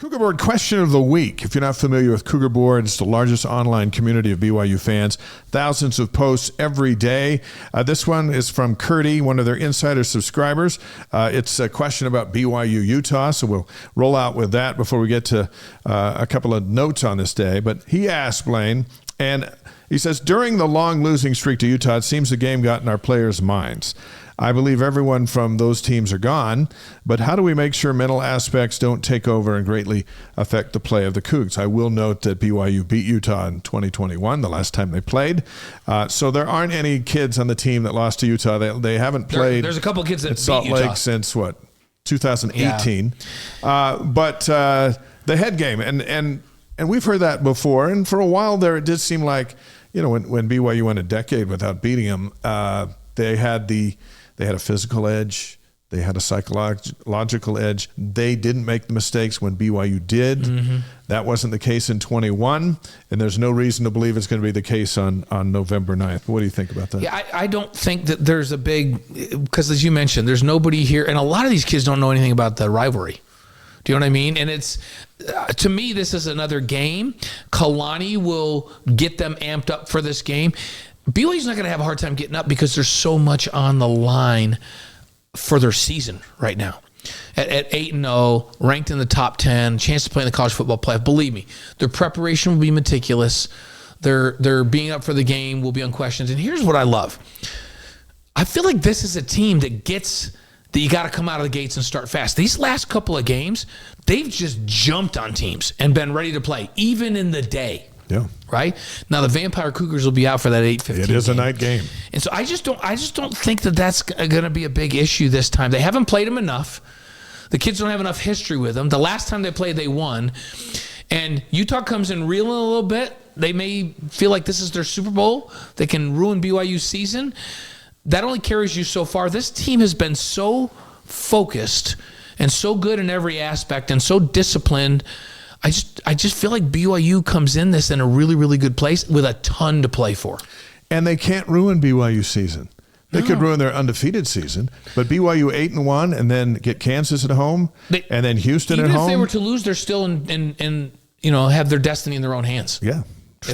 CougarBoard Question of the Week. If you're not familiar with CougarBoard, it's the largest online community of BYU fans. Thousands of posts every day. This one is from Curdy, one of their insider subscribers. It's a question about BYU Utah, so we'll roll out with that before we get to a couple of notes on this day. But he asked, Blaine, and he says, during the long losing streak to Utah, it seems the game got in our players' minds. I believe everyone from those teams are gone, but how do we make sure mental aspects don't take over and greatly affect the play of the Cougs? I will note that BYU beat Utah in 2021, the last time they played. So there aren't any kids on the team that lost to Utah. They haven't played. There's a couple kids that beat Salt Utah Lake since, 2018. Yeah. But the head game, and we've heard that before, and for a while there it did seem like, when BYU went a decade without beating them, they had a physical edge. They had a psychological edge. They didn't make the mistakes when BYU did. Mm-hmm. That wasn't the case in 21, and there's no reason to believe it's going to be the case on November 9th. What do you think about that? Yeah, I don't think that there's a big, because as you mentioned, there's nobody here, and a lot of these kids don't know anything about the rivalry. Do you know what I mean? And it's, to me, this is another game. Kalani will get them amped up for this game. BYU's not going to have a hard time getting up because there's so much on the line for their season right now. At 8-0, ranked in the top 10, chance to play in the college football playoff. Believe me, their preparation will be meticulous. Their being up for the game will be unquestioned. And here's what I love. I feel like this is a team that you got to come out of the gates and start fast. These last couple of games, they've just jumped on teams and been ready to play, even in the day. Yeah. Right? Now the Vampire Cougars will be out for that 8:15. It is a night game. And so I just don't think that that's going to be a big issue this time. They haven't played them enough. The kids don't have enough history with them. The last time they played, they won. And Utah comes in reeling a little bit. They may feel like this is their Super Bowl. They can ruin BYU's season. That only carries you so far. This team has been so focused and so good in every aspect and so disciplined. I just feel like BYU comes in this in a really, really good place with a ton to play for. And they can't ruin BYU's season. They could ruin their undefeated season, but BYU 8-1 and then get Kansas at home and then Houston at home. Even if they were to lose, they're still have their destiny in their own hands. Yeah.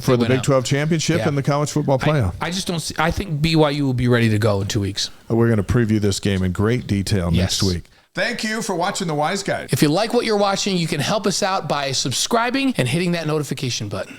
For the Big 12 championship and the college football playoff. I just don't see. I think BYU will be ready to go in 2 weeks. We're going to preview this game in great detail next week. Thank you for watching The Wise Guys. If you like what you're watching, you can help us out by subscribing and hitting that notification button.